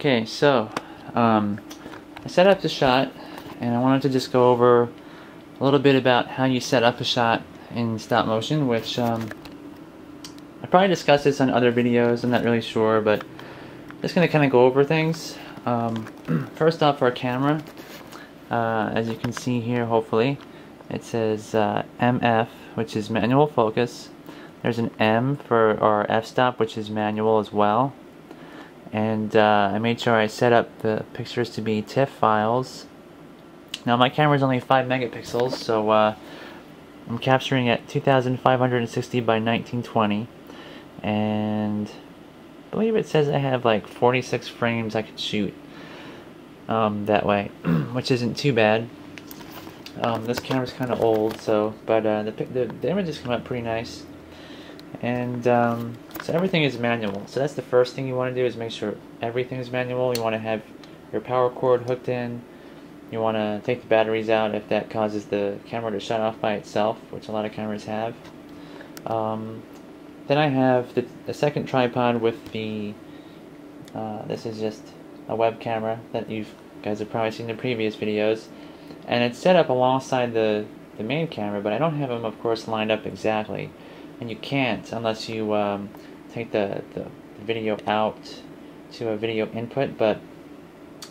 Okay, so I set up the shot, and I wanted to just go over a little bit about how you set up a shot in stop motion, which I probably discussed this on other videos, I'm not really sure, but just going to kind of go over things. First off, our camera, as you can see here, hopefully, it says MF, which is manual focus. There's an M for our f-stop, which is manual as well. And I made sure I set up the pictures to be TIFF files. Now my camera is only 5 megapixels, so I'm capturing at 2560 by 1920, and I believe it says I have like 46 frames I could shoot that way, which isn't too bad. This camera's kind of old, so but the images come out pretty nice. And so everything is manual. So that's the first thing you want to do, is make sure everything is manual. You want to have your power cord hooked in. You want to take the batteries out if that causes the camera to shut off by itself, which a lot of cameras have. Then I have the second tripod with the, this is just a web camera that you guys have probably seen in previous videos. And it's set up alongside the main camera, but I don't have them, of course, lined up exactly. And you can't unless you take the video out to a video input, but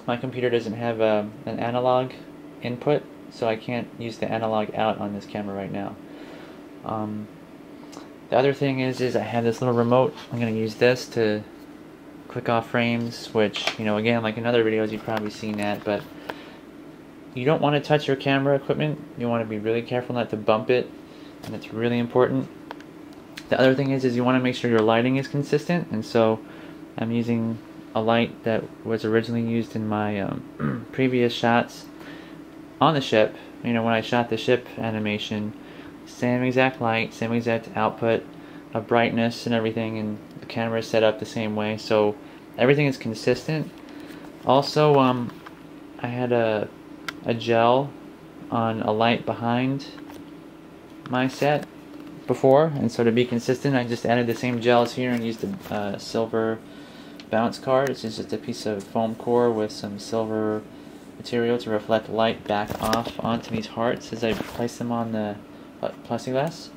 my computer doesn't have an analog input, so I can't use the analog out on this camera right now. The other thing is I have this little remote. I'm going to use this to click off frames, which, you know, again, like in other videos, you've probably seen that, but you don't want to touch your camera equipment. You want to be really careful not to bump it, and it's really important. The other thing is you want to make sure your lighting is consistent, and so I'm using a light that was originally used in my previous shots on the ship. You know, when I shot the ship animation, same exact light, same exact output of brightness and everything, and the camera is set up the same way, so everything is consistent. Also, I had a gel on a light behind my set before, and so to be consistent, I just added the same gels here and used a silver bounce card. It's just a piece of foam core with some silver material to reflect light back off onto these hearts as I place them on the plexiglass.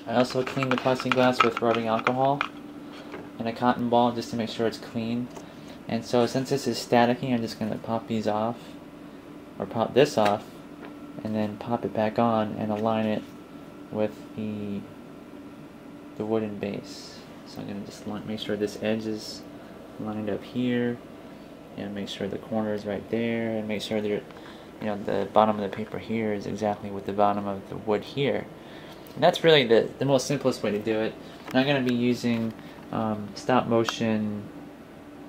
I also cleaned the plexiglass with rubbing alcohol and a cotton ball just to make sure it's clean. And so since this is staticky, I'm just going to pop these off, or pop this off, and then pop it back on and align it with the wooden base. So I'm going to just make sure this edge is lined up here, and make sure the corner is right there, and make sure that, you know, the bottom of the paper here is exactly with the bottom of the wood here. And that's really the most simplest way to do it. And I'm going to be using Stop Motion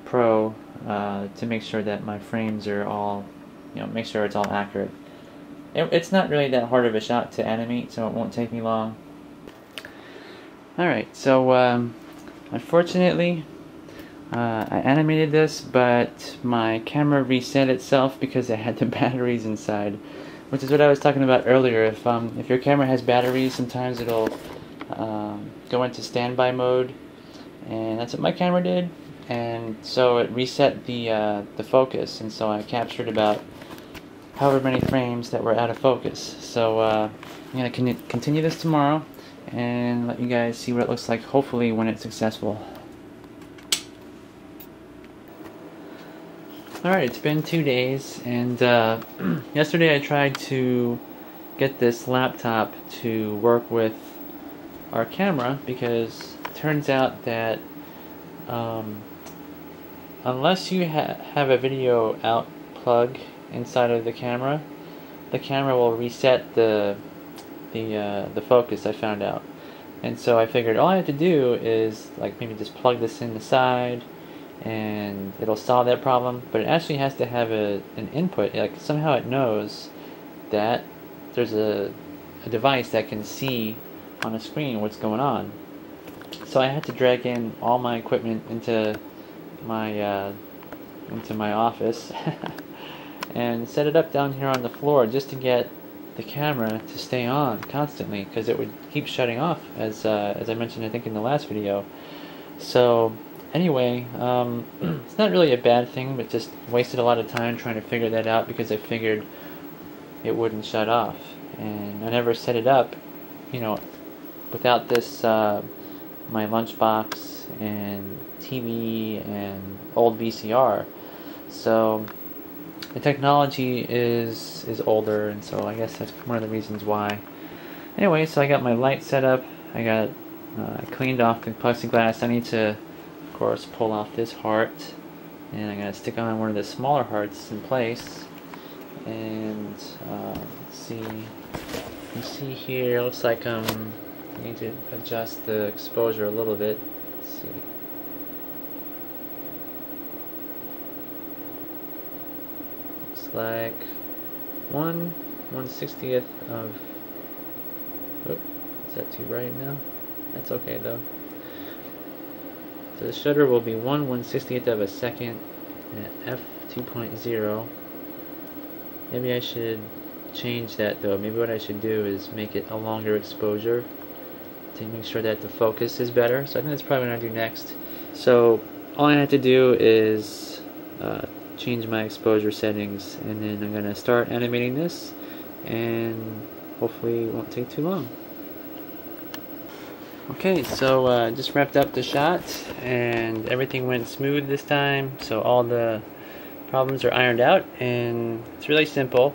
Pro to make sure that my frames are all, you know, make sure it's all accurate. It's not really that hard of a shot to animate, so it won't take me long. Alright, so unfortunately I animated this, but my camera reset itself because it had the batteries inside, which is what I was talking about earlier. If your camera has batteries, sometimes it'll go into standby mode, and that's what my camera did, and so it reset the focus, and so I captured about however many frames that were out of focus. So I'm going to continue this tomorrow and let you guys see what it looks like, hopefully when it's successful. Alright, it's been 2 days, and yesterday I tried to get this laptop to work with our camera, because it turns out that unless you have a video out plug inside of the camera will reset the focus, I found out. And so I figured all I have to do is like maybe just plug this in the side and it'll solve that problem, but it actually has to have an input. Like somehow it knows that there's a device that can see on a screen what's going on. So I had to drag in all my equipment into my office and set it up down here on the floor just to get the camera to stay on constantly, because it would keep shutting off, as I mentioned I think in the last video. So Anyway, it's not really a bad thing, but just wasted a lot of time trying to figure that out because I figured it wouldn't shut off. And I never set it up, you know, without this, my lunchbox and TV and old VCR. So the technology is older, and so I guess that's one of the reasons why. Anyway, so I got my light set up. I cleaned off the plexiglass. I need to, of course, pull off this heart, and I'm gonna stick on one of the smaller hearts in place. And let's see. You see here, looks like I need to adjust the exposure a little bit. Let's see. Looks like 1/160th of. Oh, is that too bright now? That's okay though. So the shutter will be 1/160th of a second at f2.0. Maybe I should change that though. Maybe what I should do is make it a longer exposure to make sure that the focus is better. So I think that's probably what I'm gonna do next. So all I have to do is change my exposure settings, and then I'm gonna start animating this, and hopefully it won't take too long. Okay, so just wrapped up the shot, and everything went smooth this time. So all the problems are ironed out, and it's really simple.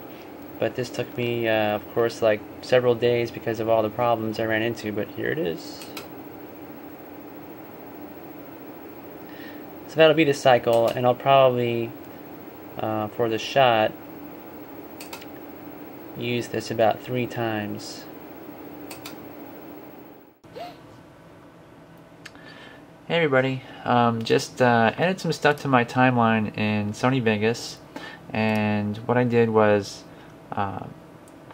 But this took me, of course, like several days because of all the problems I ran into, but here it is. So that'll be the cycle, and I'll probably, for the shot, use this about 3 times. Hey everybody, just added some stuff to my timeline in Sony Vegas, and what I did was I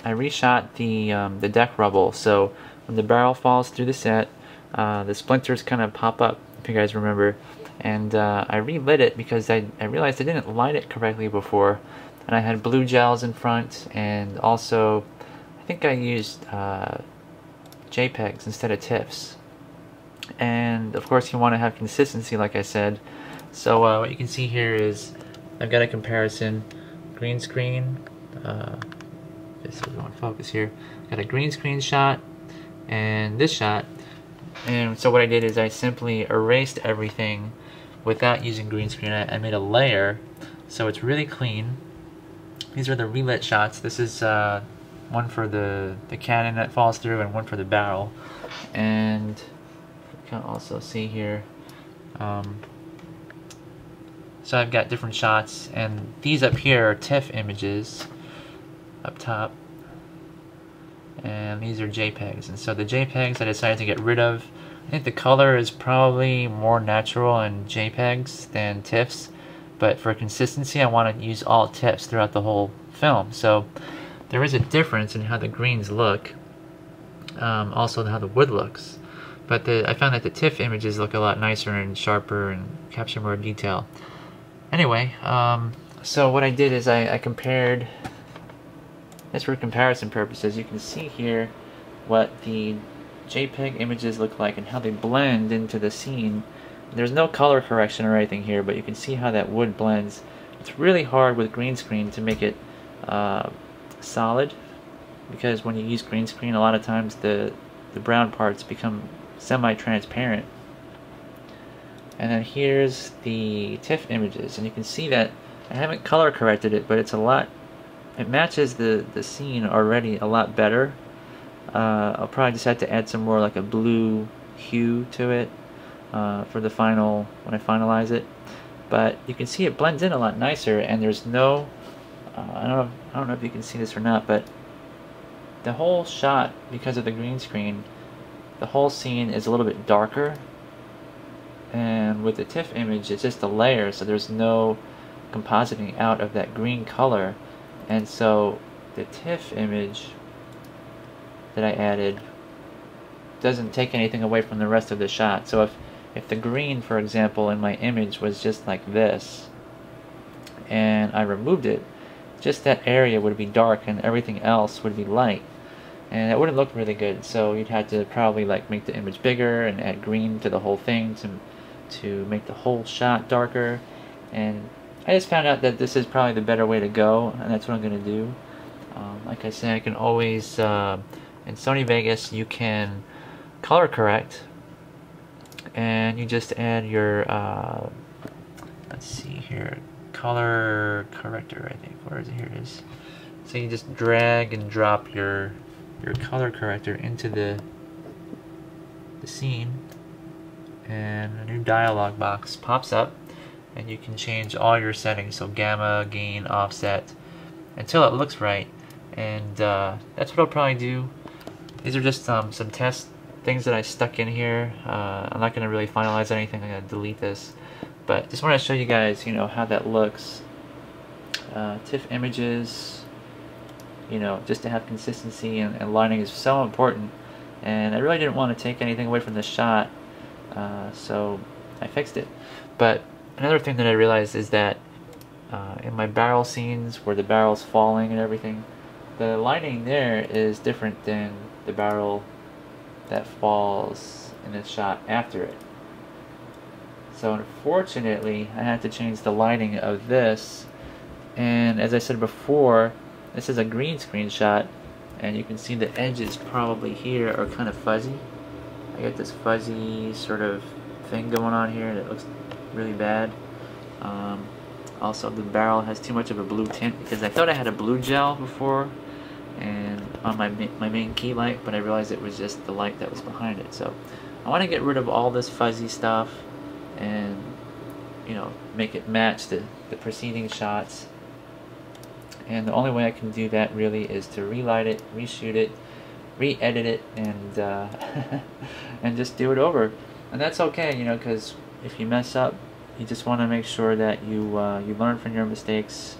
reshot the deck rubble. So when the barrel falls through the set, the splinters kind of pop up, if you guys remember, and I relit it because I realized I didn't light it correctly before, and I had blue gels in front, and also I think I used JPEGs instead of TIFFs. And of course you want to have consistency, like I said. So what you can see here is I've got a comparison. Green screen, just so we want to focus here. Got a green screen shot and this shot. And so what I did is I simply erased everything without using green screen. I made a layer so it's really clean. These are the relit shots. This is one for the cannon that falls through and one for the barrel. And you can also see here, so I've got different shots, and these up here are TIFF images up top, and these are JPEGs. And so the JPEGs I decided to get rid of. I think the color is probably more natural in JPEGs than TIFFs, but for consistency I want to use all TIFFs throughout the whole film. So there is a difference in how the greens look, also how the wood looks. But I found that the TIFF images look a lot nicer and sharper and capture more detail. Anyway, so what I did is I compared, just for comparison purposes, you can see here what the JPEG images look like and how they blend into the scene. There's no color correction or anything here, but you can see how that wood blends. It's really hard with green screen to make it solid, because when you use green screen, a lot of times the brown parts become semi-transparent. And then here's the TIFF images, and you can see that I haven't color corrected it, but it matches the scene already a lot better. I'll probably just have to add some more like a blue hue to it for the final, when I finalize it. But you can see it blends in a lot nicer, and there's no I don't know if you can see this or not, but the whole shot, because of the green screen, the whole scene is a little bit darker, and with the TIFF image it's just a layer, so there's no compositing out of that green color. And so the TIFF image that I added doesn't take anything away from the rest of the shot. So if the green, for example, in my image was just like this, and I removed it, just that area would be dark and everything else would be light, and it wouldn't look really good. So you'd have to probably like make the image bigger and add green to the whole thing to make the whole shot darker, and I just found out that this is probably the better way to go, and that's what I'm going to do. Like I said, I can always, in Sony Vegas, you can color correct, and you just add your, let's see here, color corrector, I think. Where is it? Here it is. So you just drag and drop your color corrector into the scene, and a new dialog box pops up, and you can change all your settings, so gamma, gain, offset, until it looks right. And that's what I'll probably do. These are just some test things that I stuck in here. I'm not going to really finalize anything. I'm going to delete this, but just want to show you guys, how that looks. TIFF images, just to have consistency, and lighting is so important. And I really didn't want to take anything away from the shot, so I fixed it. But another thing that I realized is that in my barrel scenes where the barrel's falling and everything, the lighting there is different than the barrel that falls in the shot after it. So unfortunately, I had to change the lighting of this, and as I said before, this is a green screen shot, and you can see the edges probably here are kind of fuzzy. I got this fuzzy sort of thing going on here that looks really bad. Also, the barrel has too much of a blue tint, because I thought I had a blue gel before and on my main key light, but I realized it was just the light that was behind it. So I want to get rid of all this fuzzy stuff and make it match the preceding shots. And the only way I can do that really is to relight it, reshoot it, re-edit it, and and just do it over. And that's okay, because if you mess up, you just want to make sure that you learn from your mistakes.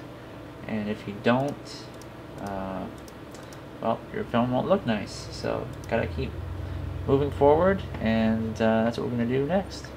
And if you don't, well, your film won't look nice. So gotta keep moving forward, and that's what we're gonna do next.